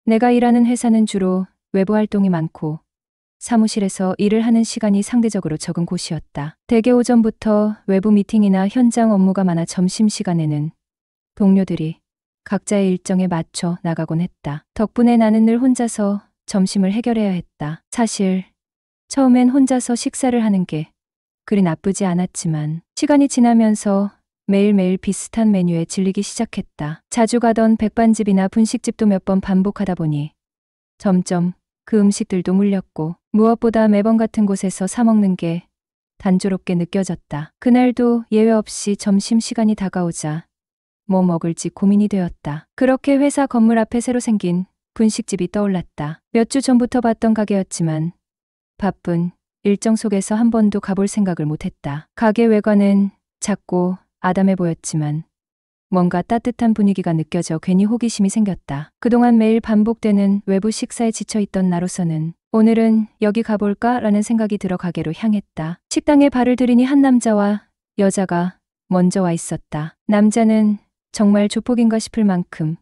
내가 일하는 회사는 주로 외부 활동이 많고 사무실에서 일을 하는 시간이 상대적으로 적은 곳이었다. 대개 오전부터 외부 미팅이나 현장 업무가 많아 점심시간에는 동료들이 각자의 일정에 맞춰 나가곤 했다. 덕분에 나는 늘 혼자서 점심을 해결해야 했다. 사실 처음엔 혼자서 식사를 하는 게 그리 나쁘지 않았지만 시간이 지나면서 매일매일 비슷한 메뉴에 질리기 시작했다. 자주 가던 백반집이나 분식집도 몇 번 반복하다 보니 점점 그 음식들도 물렸고 무엇보다 매번 같은 곳에서 사 먹는 게 단조롭게 느껴졌다. 그날도 예외 없이 점심시간이 다가오자 뭐 먹을지 고민이 되었다. 그렇게 회사 건물 앞에 새로 생긴 분식집이 떠올랐다. 몇 주 전부터 봤던 가게였지만 바쁜 일정 속에서 한 번도 가볼 생각을 못했다. 가게 외관은 작고 아담해 보였지만 뭔가 따뜻한 분위기가 느껴져 괜히 호기심이 생겼다. 그동안 매일 반복되는 외부 식사에 지쳐있던 나로서는 오늘은 여기 가볼까? 라는 생각이 들어 가게로 향했다. 식당에 발을 들이니 한 남자와 여자가 먼저 와 있었다. 남자는 정말 조폭인가 싶을 만큼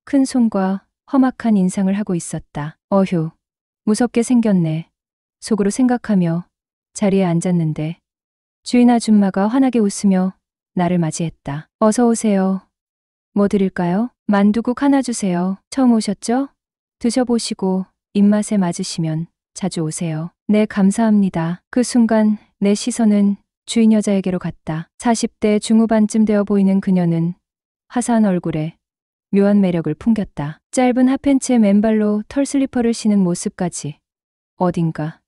큰 손과 험악한 인상을 하고 있었다. 어휴, 무섭게 생겼네. 속으로 생각하며 자리에 앉았는데 주인 아줌마가 환하게 웃으며 나를 맞이했다. 어서 오세요. 뭐 드릴까요? 만두국 하나 주세요. 처음 오셨죠? 드셔보시고 입맛에 맞으시면 자주 오세요. 네, 감사합니다. 그 순간 내 시선은 주인 여자에게로 갔다. 40대 중후반쯤 되어 보이는 그녀는 화사한 얼굴에 묘한 매력을 풍겼다. 짧은 핫팬츠에 맨발로 털 슬리퍼를 신은 모습까지 어딘가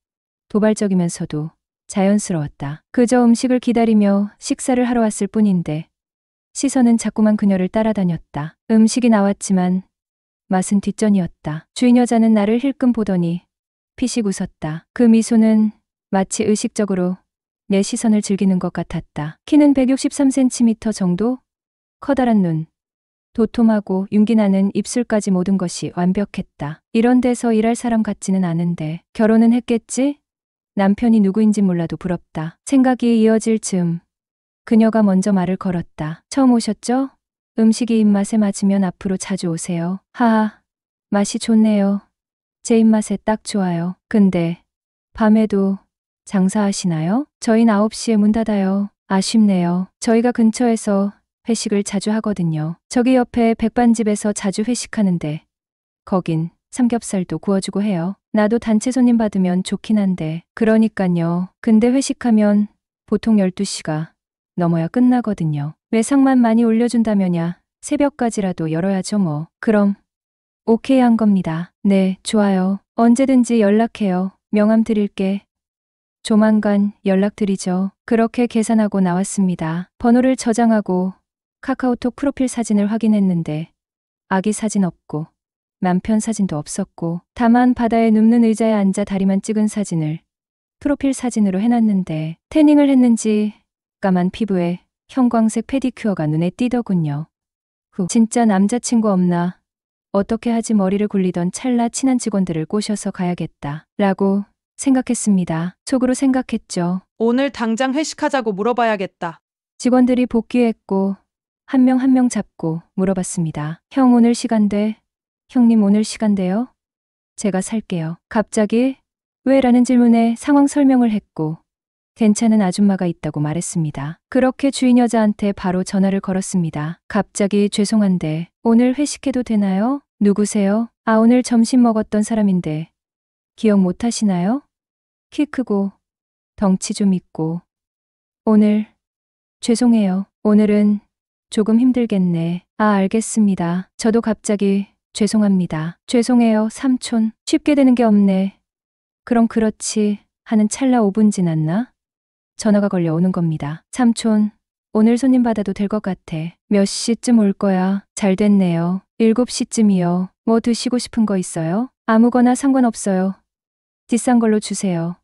도발적이면서도 자연스러웠다. 그저 음식을 기다리며 식사를 하러 왔을 뿐인데 시선은 자꾸만 그녀를 따라다녔다. 음식이 나왔지만 맛은 뒷전이었다. 주인 여자는 나를 힐끔 보더니 피식 웃었다. 그 미소는 마치 의식적으로 내 시선을 즐기는 것 같았다. 키는 163cm 정도? 커다란 눈, 도톰하고 윤기 나는 입술까지 모든 것이 완벽했다. 이런 데서 일할 사람 같지는 않은데 결혼은 했겠지? 남편이 누구인진 몰라도 부럽다. 생각이 이어질 즈음 그녀가 먼저 말을 걸었다. 처음 오셨죠? 음식이 입맛에 맞으면 앞으로 자주 오세요. 하하, 맛이 좋네요. 제 입맛에 딱 좋아요. 근데 밤에도 장사하시나요? 저희는 9시에 문 닫아요. 아쉽네요. 저희가 근처에서 회식을 자주 하거든요. 저기 옆에 백반집에서 자주 회식하는데 거긴 삼겹살도 구워주고 해요. 나도 단체 손님 받으면 좋긴 한데. 그러니깐요. 근데 회식하면 보통 12시가 넘어야 끝나거든요. 외상만 많이 올려준다면야 새벽까지라도 열어야죠 뭐. 그럼 오케이 한 겁니다. 네, 좋아요. 언제든지 연락해요. 명함 드릴게. 조만간 연락드리죠. 그렇게 계산하고 나왔습니다. 번호를 저장하고 카카오톡 프로필 사진을 확인했는데 아기 사진 없고 남편 사진도 없었고 다만 바다에 눕는 의자에 앉아 다리만 찍은 사진을 프로필 사진으로 해놨는데 태닝을 했는지 까만 피부에 형광색 페디큐어가 눈에 띄더군요. 진짜 남자친구 없나? 어떻게 하지 머리를 굴리던 찰나 친한 직원들을 꼬셔서 가야겠다 라고 생각했습니다. 속으로 생각했죠. 오늘 당장 회식하자고 물어봐야겠다. 직원들이 복귀했고 한 명 한 명 잡고 물어봤습니다. 형 오늘 시간 돼? 형님 오늘 시간 돼요? 제가 살게요. 갑자기 왜? 라는 질문에 상황 설명을 했고 괜찮은 아줌마가 있다고 말했습니다. 그렇게 주인 여자한테 바로 전화를 걸었습니다. 갑자기 죄송한데 오늘 회식해도 되나요? 누구세요? 아, 오늘 점심 먹었던 사람인데 기억 못 하시나요? 키 크고 덩치 좀 있고. 오늘 죄송해요. 오늘은 조금 힘들겠네. 아, 알겠습니다. 저도 갑자기 죄송합니다. 죄송해요, 삼촌. 쉽게 되는 게 없네. 그럼 그렇지 하는 찰나 5분 지났나? 전화가 걸려오는 겁니다. 삼촌, 오늘 손님 받아도 될 것 같아. 몇 시쯤 올 거야? 잘 됐네요. 7시쯤이요. 뭐 드시고 싶은 거 있어요? 아무거나 상관없어요. 비싼 걸로 주세요.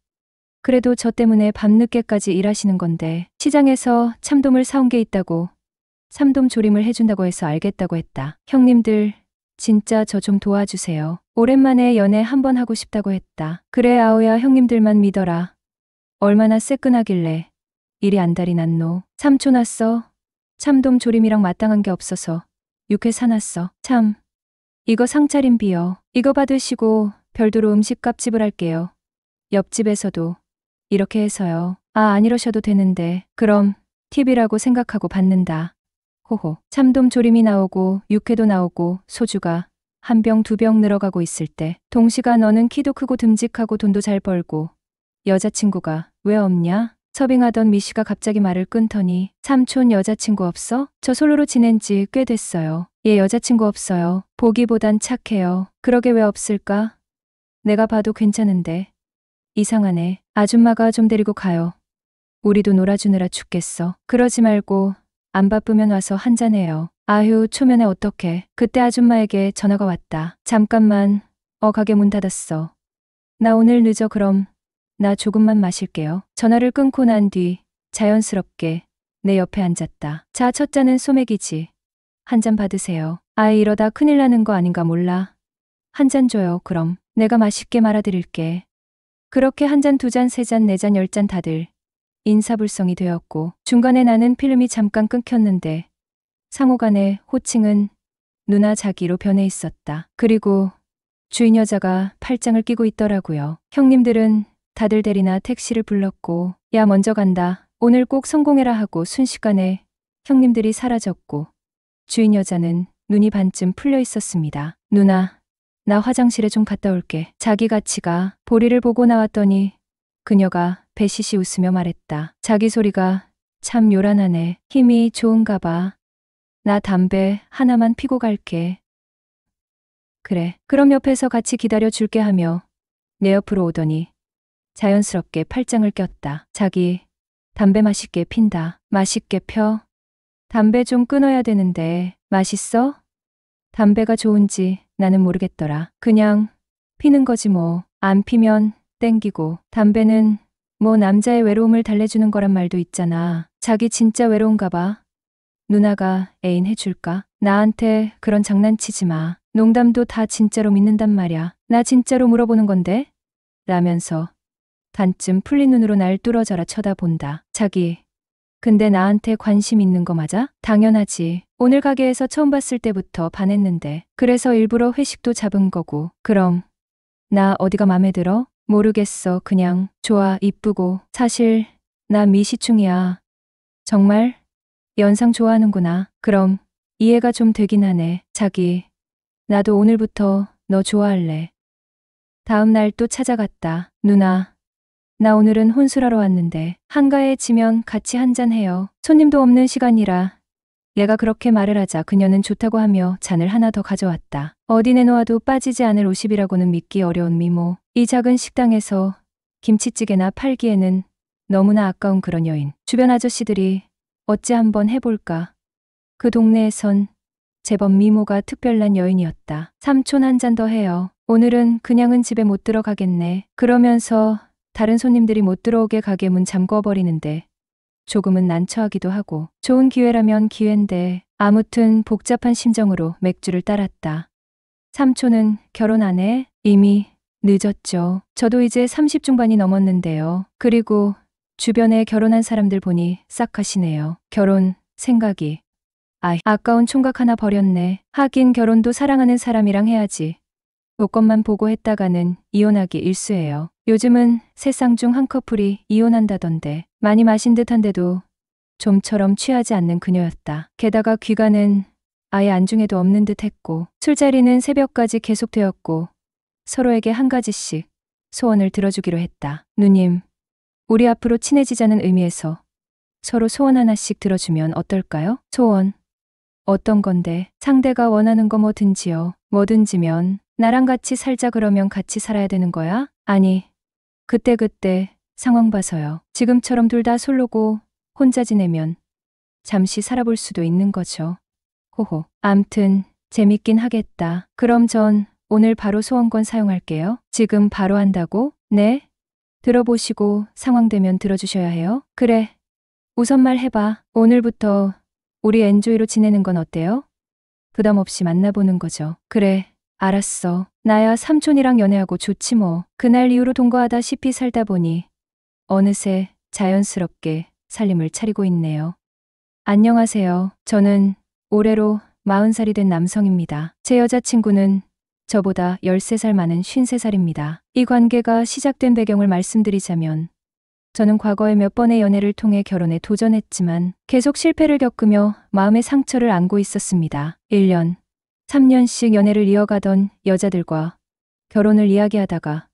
그래도 저 때문에 밤늦게까지 일하시는 건데 시장에서 참돔을 사온 게 있다고 참돔 조림을 해준다고 해서 알겠다고 했다. 형님들 진짜 저 좀 도와주세요. 오랜만에 연애 한번 하고 싶다고 했다. 그래 아오야 형님들만 믿어라. 얼마나 새끈하길래 일이 안달이 났노. 삼촌 왔어. 참돔 조림이랑 마땅한 게 없어서 육회 사놨어. 참 이거 상차림비요. 이거 받으시고 별도로 음식값 지불할게요. 옆집에서도 이렇게 해서요. 아, 안 이러셔도 되는데. 그럼 팁이라고 생각하고 받는다. 호호. 참돔 조림이 나오고 육회도 나오고 소주가 한 병 두 병 늘어가고 있을 때 동시가 너는 키도 크고 듬직하고 돈도 잘 벌고 여자친구가 왜 없냐? 서빙하던 미씨가 갑자기 말을 끊더니 삼촌 여자친구 없어? 저 솔로로 지낸 지 꽤 됐어요. 얘 여자친구 없어요. 보기보단 착해요. 그러게 왜 없을까? 내가 봐도 괜찮은데. 이상하네. 아줌마가 좀 데리고 가요. 우리도 놀아주느라 죽겠어. 그러지 말고 안 바쁘면 와서 한잔해요. 아휴, 초면에 어떡해. 그때 아줌마에게 전화가 왔다. 잠깐만. 가게 문 닫았어. 나 오늘 늦어. 그럼 나 조금만 마실게요. 전화를 끊고 난 뒤 자연스럽게 내 옆에 앉았다. 자, 첫 잔은 소맥이지. 한 잔 받으세요. 아이, 이러다 큰일 나는 거 아닌가 몰라. 한 잔 줘요. 그럼 내가 맛있게 말아드릴게. 그렇게 한 잔, 두 잔, 세 잔, 네 잔, 열 잔 다들 인사불성이 되었고 중간에 나는 필름이 잠깐 끊겼는데 상호간의 호칭은 누나 자기로 변해 있었다. 그리고 주인 여자가 팔짱을 끼고 있더라고요. 형님들은 다들 대리나 택시를 불렀고 야, 먼저 간다. 오늘 꼭 성공해라 하고 순식간에 형님들이 사라졌고 주인 여자는 눈이 반쯤 풀려 있었습니다. 누나, 나 화장실에 좀 갔다 올게. 자기 같이 가. 보리를 보고 나왔더니 그녀가 배시시 웃으며 말했다. 자기 소리가 참 요란하네. 힘이 좋은가 봐. 나 담배 하나만 피고 갈게. 그래. 그럼 옆에서 같이 기다려 줄게 하며 내 옆으로 오더니 자연스럽게 팔짱을 꼈다. 자기, 담배 맛있게 핀다. 맛있게 펴. 담배 좀 끊어야 되는데 맛있어? 담배가 좋은지 나는 모르겠더라. 그냥 피는 거지 뭐. 안 피면 땡기고. 담배는 뭐 남자의 외로움을 달래주는 거란 말도 있잖아. 자기 진짜 외로운가 봐. 누나가 애인 해줄까? 나한테 그런 장난치지 마. 농담도 다 진짜로 믿는단 말야. 나 진짜로 물어보는 건데? 라면서 반쯤 풀린 눈으로 날 뚫어져라 쳐다본다. 자기, 근데 나한테 관심 있는 거 맞아? 당연하지. 오늘 가게에서 처음 봤을 때부터 반했는데. 그래서 일부러 회식도 잡은 거고. 그럼 나 어디가 맘에 들어? 모르겠어. 그냥 좋아. 이쁘고. 사실 나 미시충이야. 정말? 연상 좋아하는구나. 그럼 이해가 좀 되긴 하네. 자기, 나도 오늘부터 너 좋아할래. 다음 날 또 찾아갔다. 누나, 나 오늘은 혼술하러 왔는데 한가해 지면 같이 한잔해요. 손님도 없는 시간이라. 내가 그렇게 말을 하자 그녀는 좋다고 하며 잔을 하나 더 가져왔다. 어디 내놓아도 빠지지 않을 50이라고는 믿기 어려운 미모. 이 작은 식당에서 김치찌개나 팔기에는 너무나 아까운 그런 여인. 주변 아저씨들이 어찌 한번 해볼까. 그 동네에선 제법 미모가 특별난 여인이었다. 삼촌 한 잔 더 해요. 오늘은 그냥은 집에 못 들어가겠네. 그러면서 다른 손님들이 못 들어오게 가게 문 잠궈버리는데 조금은 난처하기도 하고 좋은 기회라면 기회인데 아무튼 복잡한 심정으로 맥주를 따랐다. 삼촌은 결혼 안 해? 이미 늦었죠. 저도 이제 30 중반이 넘었는데요. 그리고 주변에 결혼한 사람들 보니 싹 하시네요. 결혼 생각이. 아까운 총각 하나 버렸네. 하긴 결혼도 사랑하는 사람이랑 해야지. 요건만 보고 했다가는 이혼하기 일쑤예요. 요즘은 세상 중 한 커플이 이혼한다던데. 많이 마신 듯한데도 좀처럼 취하지 않는 그녀였다. 게다가 귀가는 아예 안중에도 없는 듯 했고 술자리는 새벽까지 계속되었고 서로에게 한 가지씩 소원을 들어주기로 했다. 누님, 우리 앞으로 친해지자는 의미에서 서로 소원 하나씩 들어주면 어떨까요? 소원. 어떤 건데? 상대가 원하는 거 뭐든지요. 뭐든지면 나랑 같이 살자 그러면 같이 살아야 되는 거야? 아니, 그때그때 상황 봐서요. 지금처럼 둘 다 솔로고 혼자 지내면 잠시 살아볼 수도 있는 거죠. 호호. 암튼 재밌긴 하겠다. 그럼 전 오늘 바로 소원권 사용할게요. 지금 바로 한다고? 네? 들어보시고 상황 되면 들어주셔야 해요. 그래. 우선 말해봐. 오늘부터 우리 엔조이로 지내는 건 어때요? 부담 없이 만나보는 거죠. 그래. 알았어. 나야 삼촌이랑 연애하고 좋지 뭐. 그날 이후로 동거하다시피 살다 보니 어느새 자연스럽게 살림을 차리고 있네요. 안녕하세요. 저는 올해로 40살이 된 남성입니다. 제 여자친구는 저보다 13살 많은 53살입니다. 이 관계가 시작된 배경을 말씀드리자면 저는 과거에 몇 번의 연애를 통해 결혼에 도전했지만 계속 실패를 겪으며 마음의 상처를 안고 있었습니다. 1년, 3년씩 연애를 이어가던 여자들과 결혼을 이야기하다가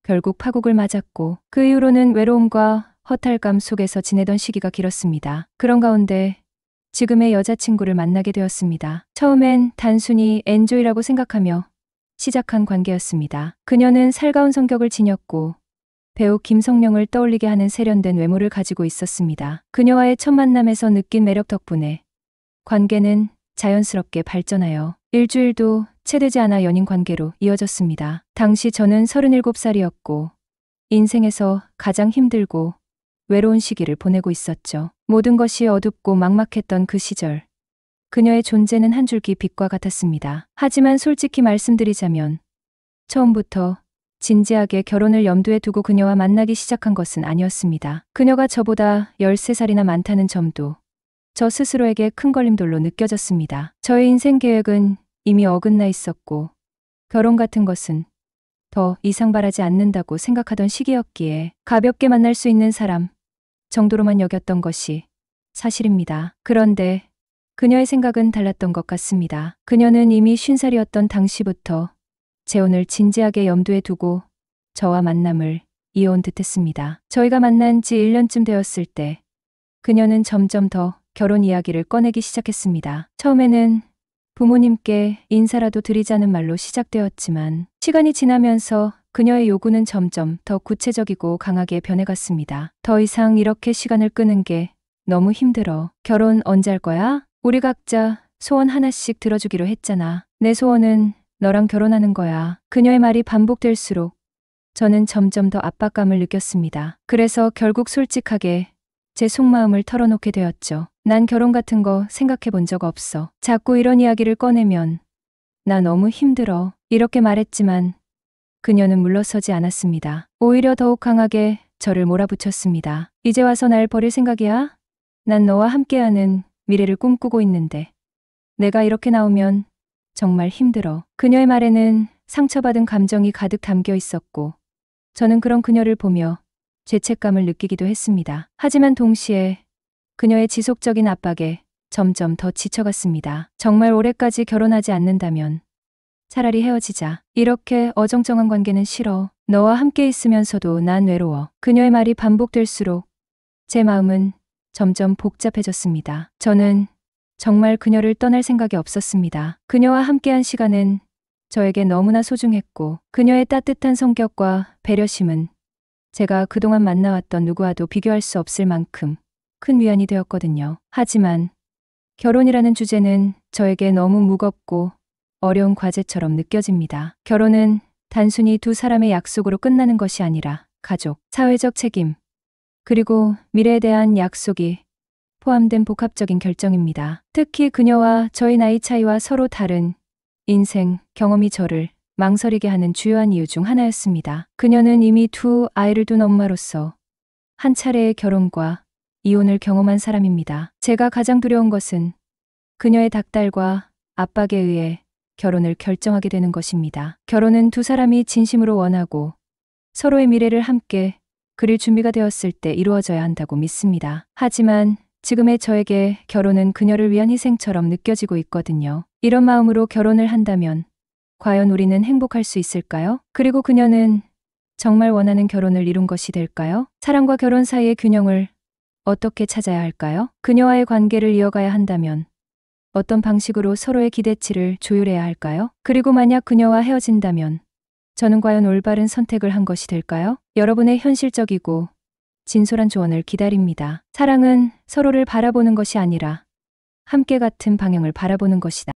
결국 파국을 맞았고 그 이후로는 외로움과 허탈감 속에서 지내던 시기가 길었습니다. 그런 가운데 지금의 여자친구를 만나게 되었습니다. 처음엔 단순히 엔조이라고 생각하며 시작한 관계였습니다. 그녀는 살가운 성격을 지녔고 배우 김성령을 떠올리게 하는 세련된 외모를 가지고 있었습니다. 그녀와의 첫 만남에서 느낀 매력 덕분에 관계는 자연스럽게 발전하여 일주일도 채 되지 않아 연인 관계로 이어졌습니다. 당시 저는 37살이었고 인생에서 가장 힘들고 외로운 시기를 보내고 있었죠. 모든 것이 어둡고 막막했던 그 시절. 그녀의 존재는 한 줄기 빛과 같았습니다. 하지만 솔직히 말씀드리자면 처음부터 진지하게 결혼을 염두에 두고 그녀와 만나기 시작한 것은 아니었습니다. 그녀가 저보다 13살이나 많다는 점도 저 스스로에게 큰 걸림돌로 느껴졌습니다. 저의 인생 계획은 이미 어긋나 있었고 결혼 같은 것은 더 이상 바라지 않는다고 생각하던 시기였기에 가볍게 만날 수 있는 사람 정도로만 여겼던 것이 사실입니다. 그런데 그녀의 생각은 달랐던 것 같습니다. 그녀는 이미 50살이었던 당시부터 재혼을 진지하게 염두에 두고 저와 만남을 이어온 듯했습니다. 저희가 만난 지 1년쯤 되었을 때 그녀는 점점 더 결혼 이야기를 꺼내기 시작했습니다. 처음에는 부모님께 인사라도 드리자는 말로 시작되었지만 시간이 지나면서 그녀의 요구는 점점 더 구체적이고 강하게 변해갔습니다. 더 이상 이렇게 시간을 끄는 게 너무 힘들어. 결혼 언제 할 거야? 우리 각자 소원 하나씩 들어주기로 했잖아. 내 소원은 너랑 결혼하는 거야. 그녀의 말이 반복될수록 저는 점점 더 압박감을 느꼈습니다. 그래서 결국 솔직하게 제 속마음을 털어놓게 되었죠. 난 결혼 같은 거 생각해 본 적 없어. 자꾸 이런 이야기를 꺼내면 나 너무 힘들어. 이렇게 말했지만 그녀는 물러서지 않았습니다. 오히려 더욱 강하게 저를 몰아붙였습니다. 이제 와서 날 버릴 생각이야? 난 너와 함께하는 미래를 꿈꾸고 있는데 내가 이렇게 나오면 정말 힘들어. 그녀의 말에는 상처받은 감정이 가득 담겨 있었고 저는 그런 그녀를 보며 죄책감을 느끼기도 했습니다. 하지만 동시에 그녀의 지속적인 압박에 점점 더 지쳐갔습니다. 정말 올해까지 결혼하지 않는다면 차라리 헤어지자. 이렇게 어정쩡한 관계는 싫어. 너와 함께 있으면서도 난 외로워. 그녀의 말이 반복될수록 제 마음은 점점 복잡해졌습니다. 저는 정말 그녀를 떠날 생각이 없었습니다. 그녀와 함께한 시간은 저에게 너무나 소중했고 그녀의 따뜻한 성격과 배려심은 제가 그동안 만나왔던 누구와도 비교할 수 없을 만큼 큰 위안이 되었거든요. 하지만 결혼이라는 주제는 저에게 너무 무겁고 어려운 과제처럼 느껴집니다. 결혼은 단순히 두 사람의 약속으로 끝나는 것이 아니라 가족, 사회적 책임, 그리고 미래에 대한 약속이 포함된 복합적인 결정입니다. 특히 그녀와 저희 나이 차이와 서로 다른 인생 경험이 저를 망설이게 하는 주요한 이유 중 하나였습니다. 그녀는 이미 두 아이를 둔 엄마로서 한 차례의 결혼과 이혼을 경험한 사람입니다. 제가 가장 두려운 것은 그녀의 닥달과 압박에 의해 결혼을 결정하게 되는 것입니다. 결혼은 두 사람이 진심으로 원하고 서로의 미래를 함께 그릴 준비가 되었을 때 이루어져야 한다고 믿습니다. 하지만 지금의 저에게 결혼은 그녀를 위한 희생처럼 느껴지고 있거든요. 이런 마음으로 결혼을 한다면 과연 우리는 행복할 수 있을까요? 그리고 그녀는 정말 원하는 결혼을 이룬 것이 될까요? 사랑과 결혼 사이의 균형을 어떻게 찾아야 할까요? 그녀와의 관계를 이어가야 한다면 어떤 방식으로 서로의 기대치를 조율해야 할까요? 그리고 만약 그녀와 헤어진다면 저는 과연 올바른 선택을 한 것이 될까요? 여러분의 현실적이고 진솔한 조언을 기다립니다. 사랑은 서로를 바라보는 것이 아니라 함께 같은 방향을 바라보는 것이다.